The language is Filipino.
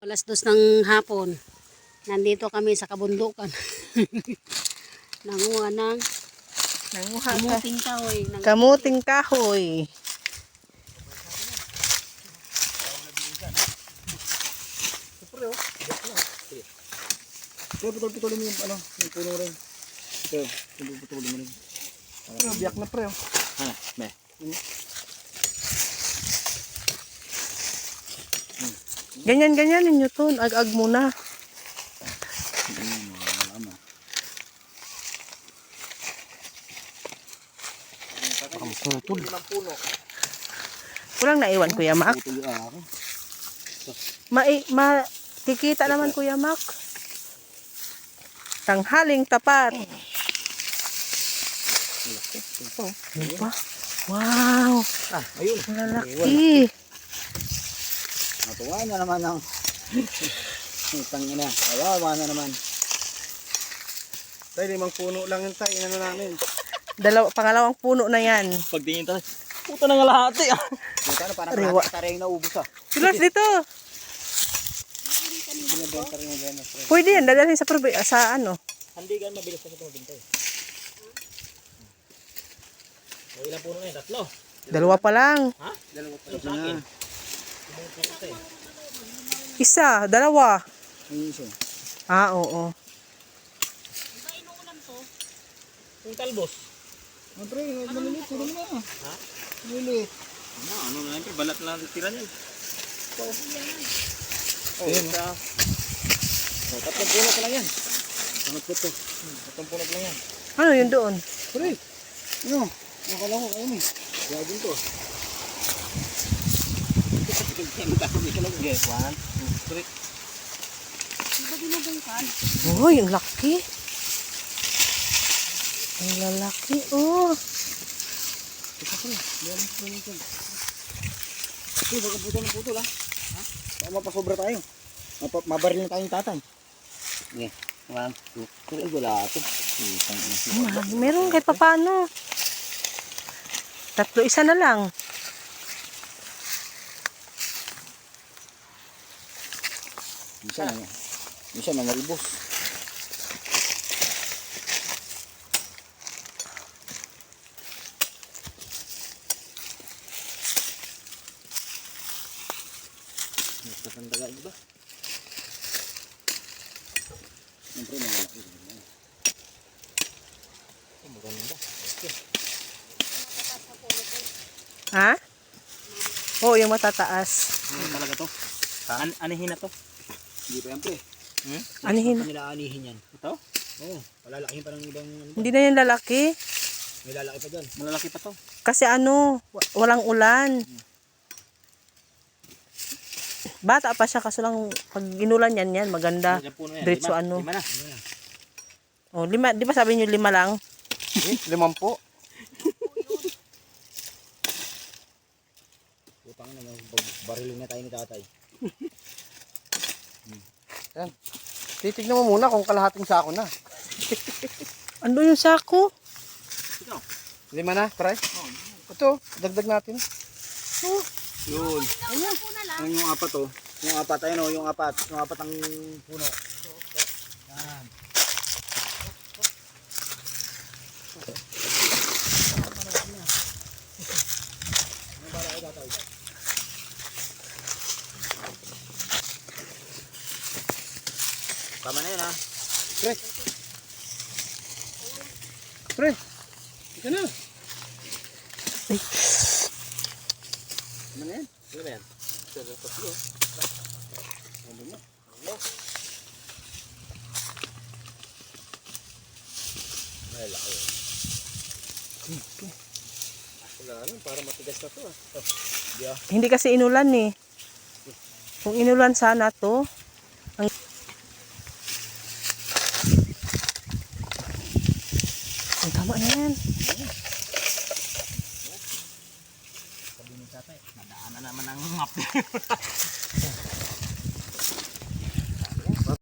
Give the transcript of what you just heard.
Alas 2 ng hapon. Nandito kami sa kabundukan. Nanguha ng kamuting kahoy. Kamuting kahoy. Pre, putol-putulin mo yung ano, yung puno rin. Pre, putulin mo rin. Pre, biyak na pre. Hana, me. Ganyan ninyo to. Ag-ag muna. Putol. Walang naiwan, Kuya Mac. Kikita naman, Kuya Mac. Tanghaling tapat. Ano pa? Wow. Ah, ayun. Malalaki. Natuwa na naman ang utang ina. Kawawa na naman. Tayo, 5 puno lang yun tayo. Inano namin. Pangalawang puno na yan. Pagtingin tayo. Puta na nga lahat eh. Puta na, parang Rewa. tayo yung naubos ah. Silas dito. Pwede yan. Dadalhin sa ano. Handigan, mabilis kasi tumabintay. O, ilang puno na yun? 3? 2 pa lang. Ha? 2 pa lang sa akin. Isa, 2. Ayun siya. Ah, oo. Kung talbos. Ah, pre, malilit. Puro mo na. Ha? Malilit. Ano na lang, balat na lang tira niya. Ayun. Oh, 3 puno pa lang yan. Ano po ito? 3 puno pa lang yan. Ano yun doon? Pre, ano? Nakala ko, ayun eh. Gagin to. Uy, ang laki. Ang lalaki, oh. Baka putol ah. Ha? Baka mapasobra tayo. Mabaril na tayo yung tatay. Okay. 1, 2, 3. Wala ito. Meron kahit papano. 3, isa na lang. Minsan na maribos. Nasandaga ito ba? Siyempre malaki. Maganda. Ha? Oo, yung matataas. Ano talaga to? Anihin na to? Hindi pa yan pre. Anihin? Saan nila anihin yan? Ito? Oo. Palalakihin pa ng ibang... Hindi na yung lalaki. May lalaki pa dyan. Malalaki pa to. Kasi walang ulan. Bata pa siya kaso lang pag inulan yan, maganda. Diretso ano. 5 na. Oh, 5. Di ba sabi niyo 5 lang? 5 po. Putang na, barilin na tayo ni tatay. Yan. Titignan mo muna kung kalahating sako na. Ano yung sako? 5 na, pre? Ito, dagdag natin. Oh. Yun. Ayun yung 4 to. Yung 4, ayun o, yung 4. Yung 4 ang puno. Yan. Tama na yun ha. Pre. Pre. Ika na. Ay. Tama na yan. Ano ba yan? Tatlo. Ano mo? Ano? Ay, laki. Wala lang, para matigas na to ah. Hindi kasi inulan eh. Kung inulan sana to, ang tama na yan. Sabi ni tatay, nadaan na naman ang map.